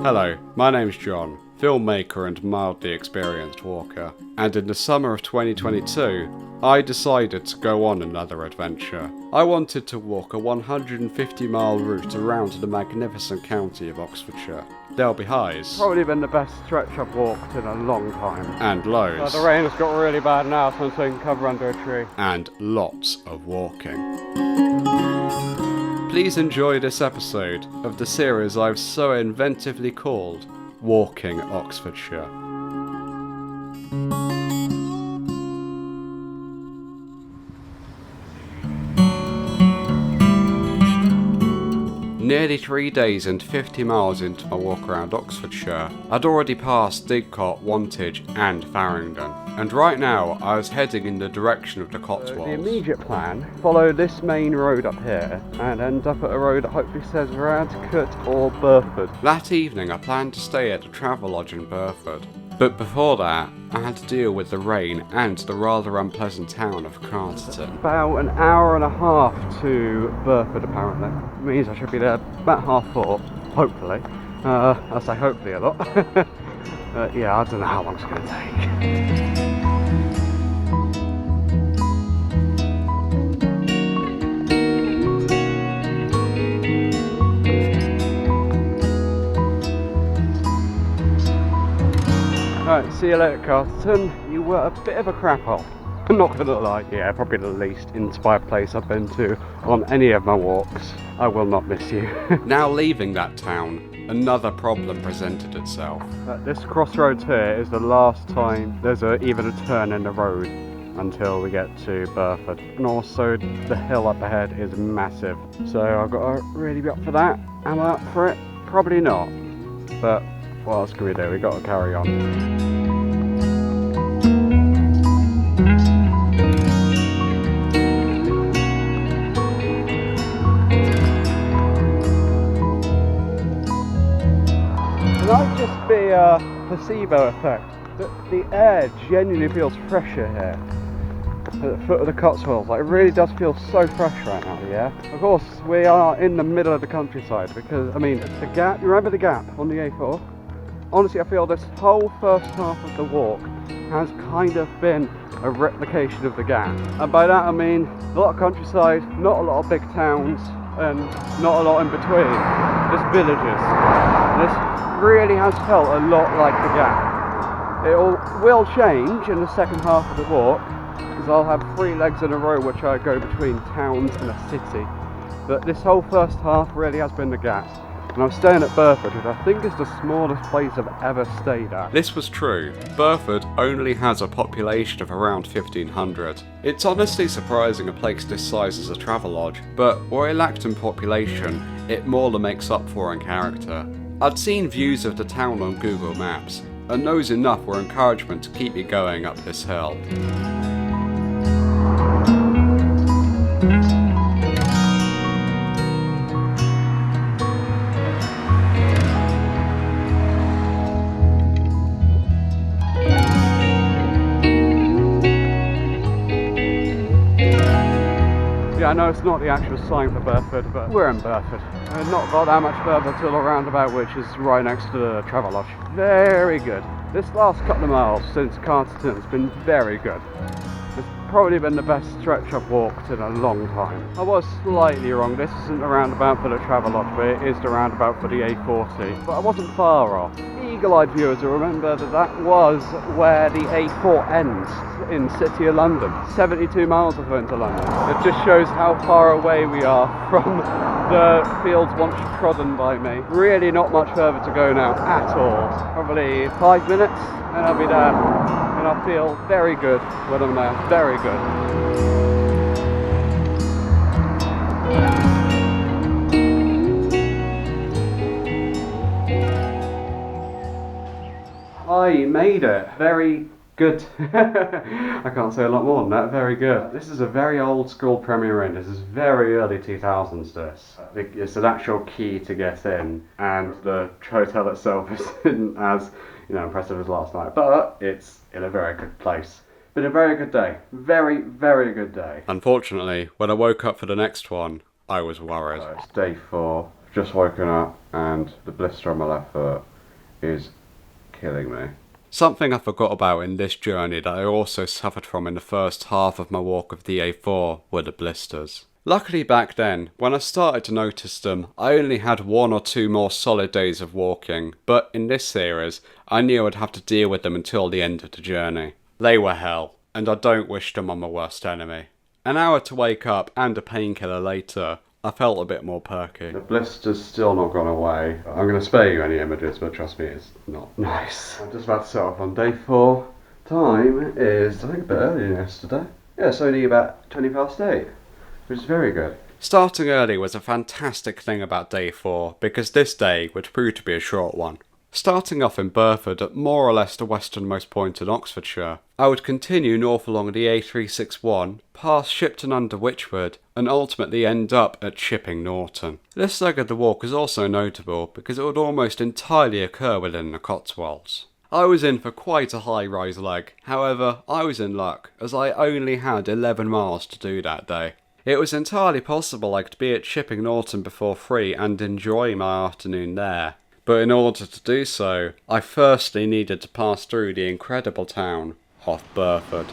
Hello, my name's John, filmmaker and mildly experienced walker, and in the summer of 2022, I decided to go on another adventure. I wanted to walk a 150-mile route around the magnificent county of Oxfordshire. There'll be highs. Probably been the best stretch I've walked in a long time. And lows. The rain has got really bad now, so I'm taking cover under a tree. And lots of walking. Please enjoy this episode of the series I've so inventively called Walking Oxfordshire. Nearly 3 days and 50 miles into my walk around Oxfordshire, I'd already passed Didcot, Wantage and Farringdon, and right now I was heading in the direction of the Cotswolds. The immediate plan, follow this main road up here and end up at a road that hopefully says Fractal or Burford. That evening I planned to stay at a travel lodge in Burford, but before that I had to deal with the rain and the rather unpleasant town of Carterton. About an hour and a half to Burford apparently. It means I should be there about 4:30, hopefully. I say hopefully a lot. Yeah, I don't know how long it's going to take. Alright, see you later, Carterton. You were a bit of a crap hole. I'm not gonna lie. Yeah, probably the least inspired place I've been to on any of my walks. I will not miss you. Now leaving that town, another problem presented itself. This crossroads here is the last time there's even a turn in the road until we get to Burford. And also the hill up ahead is massive. So I've got to really be up for that. Am I up for it? Probably not. But what else can we do? We've got to carry on. It might just be a placebo effect. The air genuinely feels fresher here. At the foot of the Cotswolds, like, it really does feel so fresh right now, yeah? Of course, we are in the middle of the countryside because, I mean, the gap, you remember the gap on the A4? Honestly, I feel this whole first half of the walk has kind of been a replication of the gap. And by that I mean a lot of countryside, not a lot of big towns, and not a lot in between, just villages. This really has felt a lot like the gap. It will change in the second half of the walk, because I'll have 3 legs in a row which I go between towns and a city. But this whole first half really has been the gap. And I'm staying at Burford, which I think is the smallest place I've ever stayed at. This was true. Burford only has a population of around 1,500. It's honestly surprising a place this size is a travel lodge, but where it lacked in population, it more than makes up for in character. I'd seen views of the town on Google Maps, and those enough were encouragement to keep me going up this hill. Yeah, I know it's not the actual sign for Burford, but we're in Burford. We've not got that much further to the roundabout, which is right next to the travel lodge. Very good. This last couple of miles since Carterton has been very good. It's probably been the best stretch I've walked in a long time. I was slightly wrong. This isn't the roundabout for the travel lodge, but it is the roundabout for the A40. But I wasn't far off. Eagle-eyed viewers will remember that was where the A4 ends in City of London. 72 miles of into London. It just shows how far away we are from the fields once trodden by me. Really not much further to go now at all. Probably 5 minutes and I'll be there. And I feel very good when I'm there. Very good. I made it. Very good. I can't say a lot more than that. Very good. This is a very old school Premier Inn. This is very early 2000s this. It's an actual key to get in, and the hotel itself isn't as impressive as last night, but it's in a very good place. Been a very good day. Very, very good day. Unfortunately, when I woke up for the next one, I was worried. So it's day 4. just woken up and the blister on my left foot is killing me. Something I forgot about in this journey that I also suffered from in the first half of my walk of the A4 were the blisters. Luckily back then, when I started to notice them, I only had 1 or 2 more solid days of walking, but in this series, I knew I'd have to deal with them until the end of the journey. They were hell, and I don't wish them on my worst enemy. An hour to wake up and a painkiller later, I felt a bit more perky. The blister's still not gone away. I'm going to spare you any images, but trust me, it's not nice. I'm just about to set off on day 4. Time is, I think, a bit earlier than yesterday. Yeah, it's only about 20 past 8, which is very good. Starting early was a fantastic thing about day 4, because this day would prove to be a short one. Starting off in Burford at more or less the westernmost point in Oxfordshire, I would continue north along the A361, past Shipton under Wychwood, and ultimately end up at Chipping Norton. This leg of the walk is also notable because it would almost entirely occur within the Cotswolds. I was in for quite a high rise leg, however I was in luck as I only had 11 miles to do that day. It was entirely possible I could be at Chipping Norton before 3 and enjoy my afternoon there. But in order to do so, I firstly needed to pass through the incredible town of Burford.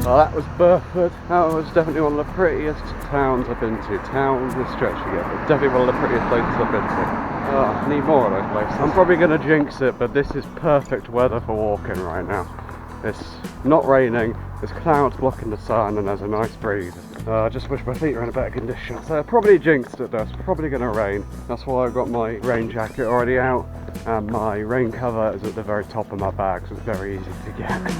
Well, that was Burford. That was definitely one of the prettiest towns I've been to. Towns is stretching it, but definitely one of the prettiest places I've been to. I need more of those places. I'm probably going to jinx it, but this is perfect weather for walking right now. It's not raining, there's clouds blocking the sun, and there's a nice breeze. I just wish my feet were in a better condition. So I probably jinxed it though, it's probably going to rain. That's why I've got my rain jacket already out, and my rain cover is at the very top of my bag, so it's very easy to get.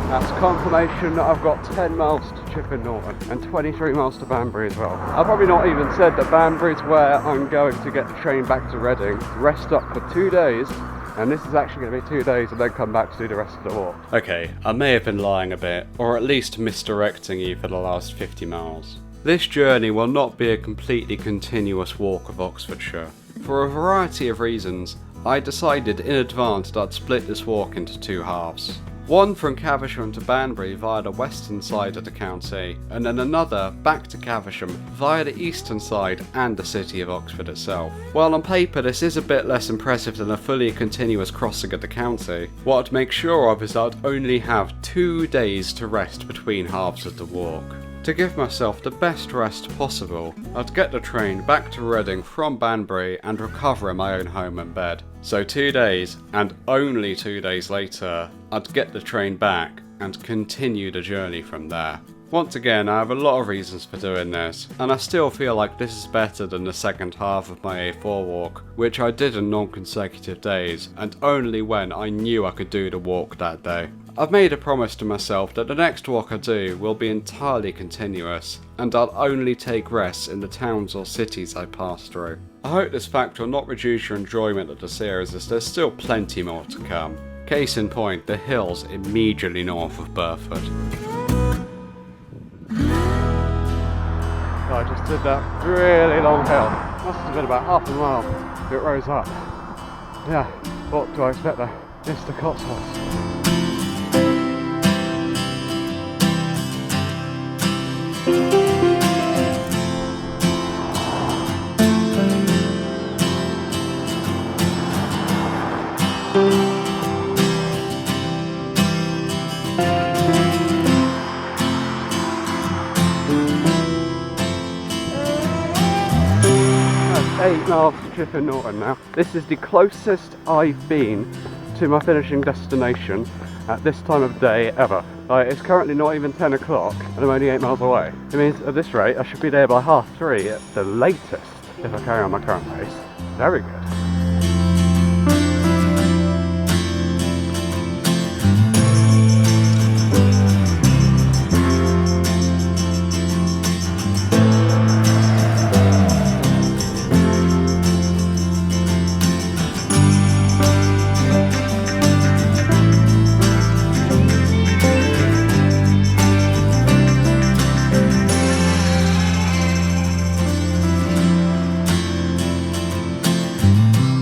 That's confirmation that I've got 10 miles to Chipping Norton and 23 miles to Banbury as well. I've probably not even said that Banbury's where I'm going to get the train back to Reading, rest up for 2 days, and this is actually going to be 2 days and then come back to do the rest of the walk. Okay, I may have been lying a bit, or at least misdirecting you for the last 50 miles. This journey will not be a completely continuous walk of Oxfordshire. For a variety of reasons, I decided in advance that I'd split this walk into 2 halves. One from Caversham to Banbury via the western side of the county, and then another back to Caversham via the eastern side and the city of Oxford itself. While on paper this is a bit less impressive than a fully continuous crossing of the county, what I'd make sure of is that I'd only have 2 days to rest between halves of the walk. To give myself the best rest possible, I'd get the train back to Reading from Banbury and recover in my own home and bed. So 2 days, and only 2 days later, I'd get the train back and continue the journey from there. Once again, I have a lot of reasons for doing this, and I still feel like this is better than the second half of my A4 walk, which I did in non-consecutive days, and only when I knew I could do the walk that day. I've made a promise to myself that the next walk I do will be entirely continuous, and I'll only take rests in the towns or cities I pass through. I hope this fact will not reduce your enjoyment of the series, as there's still plenty more to come. Case in point, the hills immediately north of Burford. I just did that really long hill. Must have been about half a mile. It rose up. Yeah, what do I expect though? It's the Cotswolds. 8 miles to Chipping Norton now. This is the closest I've been to my finishing destination at this time of day ever. It's currently not even 10 o'clock and I'm only 8 miles away. It means at this rate I should be there by 3:30 at the latest if I carry on my current pace. Very good.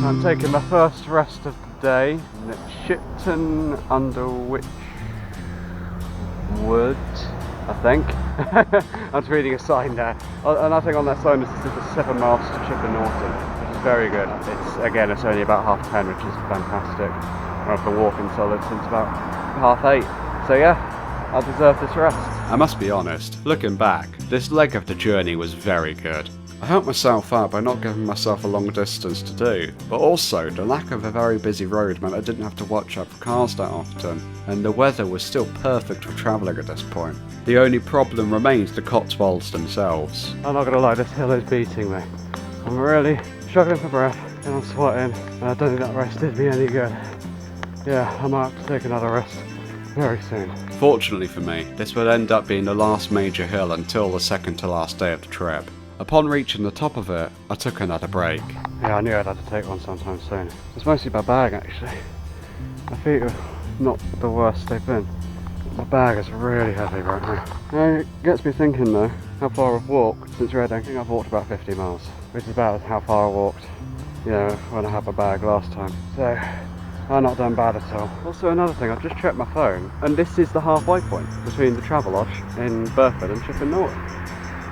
I'm taking my first rest of the day at Shipton under which wood, I think. I'm just reading a sign there. And I think on that sign it says it's 7 miles to Chipping Norton, which is very good. It's only about 10:30, which is fantastic. I have to walk until it's about 8:30. So yeah, I deserve this rest. I must be honest, looking back, this leg of the journey was very good. I helped myself out by not giving myself a long distance to do, but also the lack of a very busy road meant I didn't have to watch out for cars that often, and the weather was still perfect for travelling at this point. The only problem remains the Cotswolds themselves. I'm not gonna lie, this hill is beating me. I'm really struggling for breath and I'm sweating, and I don't think that rest did me any good. Yeah, I might have to take another rest very soon. Fortunately for me, this would end up being the last major hill until the second to last day of the trip. Upon reaching the top of it, I took another break. Yeah, I knew I'd have to take one sometime soon. It's mostly my bag actually. My feet are not the worst they've been. My bag is really heavy right now. It gets me thinking though, how far I've walked since Reading. I think I've walked about 50 miles, which is about how far I walked, when I had my bag last time. So, I'm not done bad at all. Also another thing, I've just checked my phone, and this is the halfway point between the Travelodge in Burford and Chipping Norton.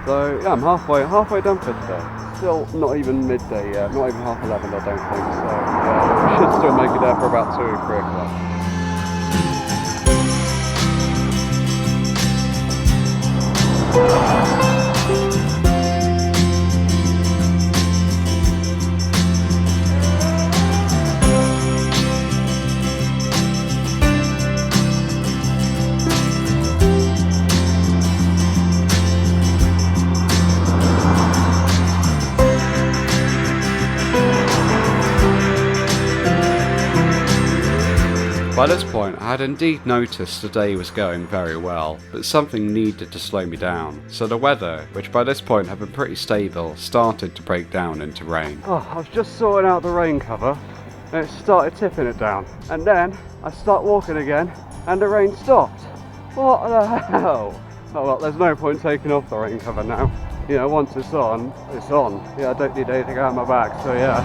So yeah, I'm halfway done for today. Still not even midday yet, not even 11:30 I don't think, so yeah, we should still make it there for about 2-3 o'clock. By this point, I had indeed noticed the day was going very well, but something needed to slow me down, so the weather, which by this point had been pretty stable, started to break down into rain. I was just sorting out the rain cover, and it started tipping it down. And then, I start walking again, and the rain stopped. What the hell? Oh well, there's no point taking off the rain cover now. Once it's on, it's on. Yeah, I don't need anything out of my bag, so yeah.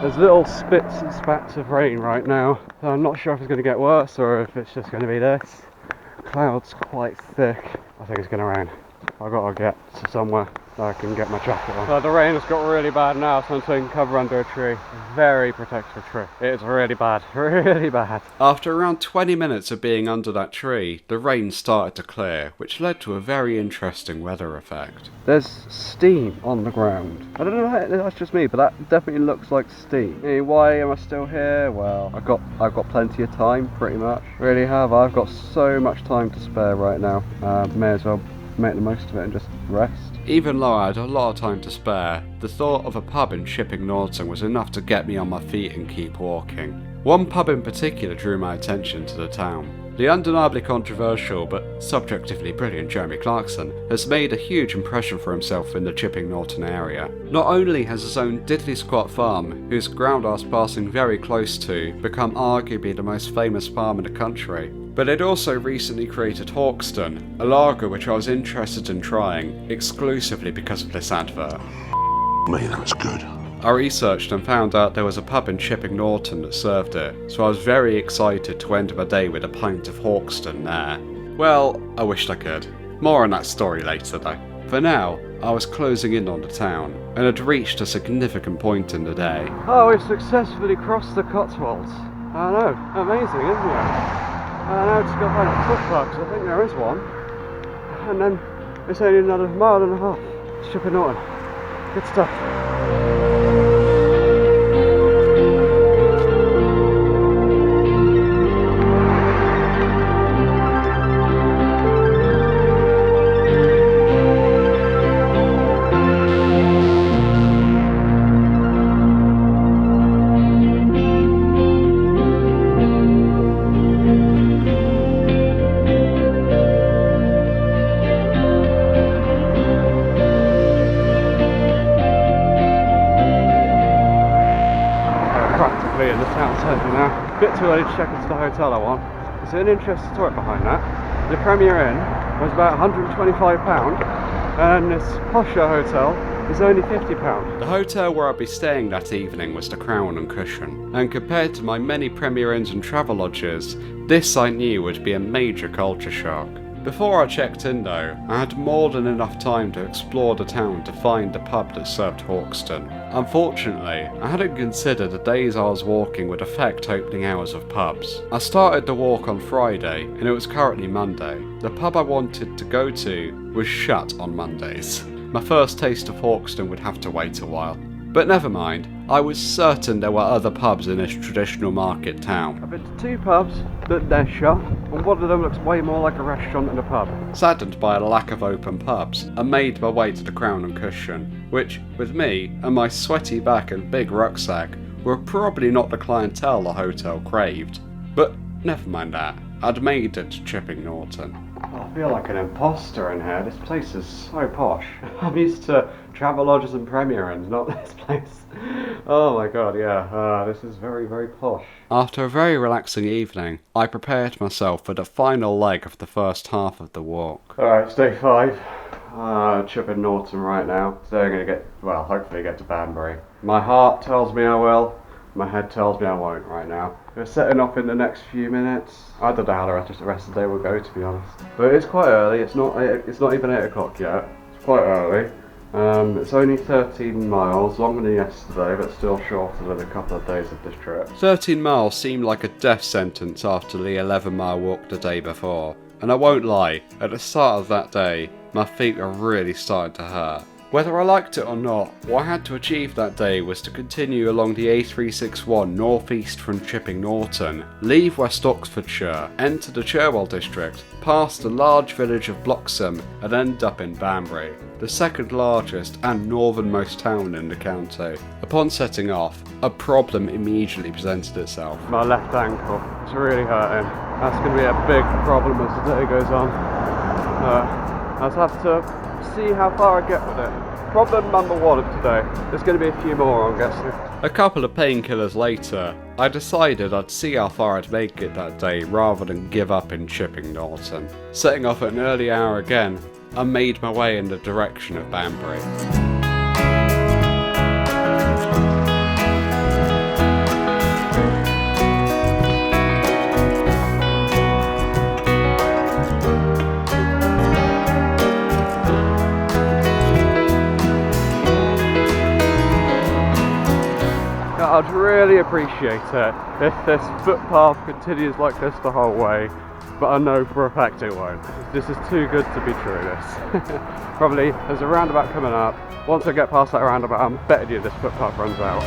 There's little spits and spats of rain right now, so I'm not sure if it's going to get worse or if it's just going to be this. Cloud's quite thick. I think it's going to rain. I've got to get to somewhere so I can get my jacket on. The rain has got really bad now, so I'm taking cover under a tree. Very protective tree. It's really bad, really bad. After around 20 minutes of being under that tree, the rain started to clear, which led to a very interesting weather effect. There's steam on the ground. I don't know if that's just me, but that definitely looks like steam. Why am I still here? Well, I've got plenty of time, pretty much. Really have. I've got so much time to spare right now. May as well make the most of it and just rest. Even though I had a lot of time to spare, the thought of a pub in Chipping Norton was enough to get me on my feet and keep walking. One pub in particular drew my attention to the town. The undeniably controversial but subjectively brilliant Jeremy Clarkson has made a huge impression for himself in the Chipping Norton area. Not only has his own diddly squat farm, whose ground I was passing very close to, become arguably the most famous farm in the country, but it also recently created Haugen, a lager which I was interested in trying, exclusively because of this advert. Me, that's good. I researched and found out there was a pub in Chipping Norton that served it, so I was very excited to end my day with a pint of Haugen there. Well, I wished I could. More on that story later though. For now, I was closing in on the town, and had reached a significant point in the day. Oh, we've successfully crossed the Cotswolds. I know, amazing, isn't it? And now just got to find a footpath, 'cause I think there is one. And then it's only another mile and a half. It's Chipping Norton. Good stuff. In the town centre now. Bit too early to check into the hotel I want. There's an interesting story behind that. The Premier Inn was about £125 and this posher hotel is only £50. The hotel where I'd be staying that evening was the Crown and Cushion, and compared to my many Premier Inns and Travelodges, this I knew would be a major culture shock. Before I checked in though, I had more than enough time to explore the town to find the pub that served Haugen. Unfortunately, I hadn't considered the days I was walking would affect opening hours of pubs. I started the walk on Friday, and it was currently Monday. The pub I wanted to go to was shut on Mondays. My first taste of Haugen would have to wait a while. But never mind, I was certain there were other pubs in this traditional market town. I've been to 2 pubs, but they're shut, and one of them looks way more like a restaurant than a pub. Saddened by a lack of open pubs, I made my way to the Crown and Cushion, which, with me and my sweaty back and big rucksack, were probably not the clientele the hotel craved. But never mind that, I'd made it to Chipping Norton. I feel like an imposter in here. This place is so posh. I'm used to Travelodges and Premier Inns, not this place. Oh my god, yeah, this is very, very posh. After a very relaxing evening, I prepared myself for the final leg of the first half of the walk. Alright, it's day 5. Chipping Norton right now. So I'm gonna hopefully get to Banbury. My heart tells me I will. My head tells me I won't right now. We're setting off in the next few minutes. I don't know how the rest of the day will go, to be honest. But it's quite early. It's not even 8 o'clock yet. It's quite early. It's only 13 miles, longer than yesterday, but still shorter than a couple of days of this trip. 13 miles seemed like a death sentence after the 11-mile walk the day before. And I won't lie, at the start of that day, my feet were really starting to hurt. Whether I liked it or not, what I had to achieve that day was to continue along the A361 northeast from Chipping Norton, leave West Oxfordshire, enter the Cherwell district, past the large village of Bloxham, and end up in Banbury, the second largest and northernmost town in the county. Upon setting off, a problem immediately presented itself. My left ankle, it's really hurting. That's going to be a big problem as the day goes on. I'll just have to see how far I get with it. Problem number 1 of today. There's going to be a few more, I'm guessing. A couple of painkillers later, I decided I'd see how far I'd make it that day rather than give up in Chipping Norton. Setting off at an early hour again, I made my way in the direction of Banbury. I'd really appreciate it if this footpath continues like this the whole way, but I know for a fact it won't. This is too good to be true, this. Probably, there's a roundabout coming up. Once I get past that roundabout, I'm betting you this footpath runs out.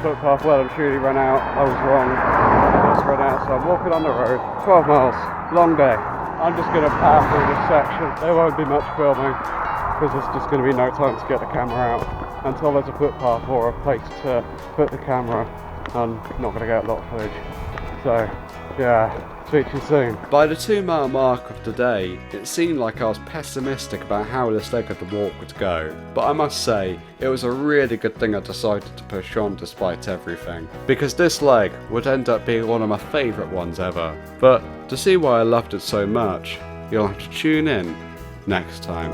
Footpath well and truly ran out. I was wrong. It's run out, so I'm walking on the road. 12 miles, long day. I'm just going to power through this section. There won't be much filming because there's just going to be no time to get the camera out until there's a footpath or a place to put the camera. I'm not going to get a lot of footage. So yeah, Speak to you soon. By the 2-mile mark of the day, it seemed like I was pessimistic about how this leg of the walk would go, but I must say, it was a really good thing I decided to push on despite everything, because this leg would end up being one of my favourite ones ever. But to see why I loved it so much, you'll have to tune in next time.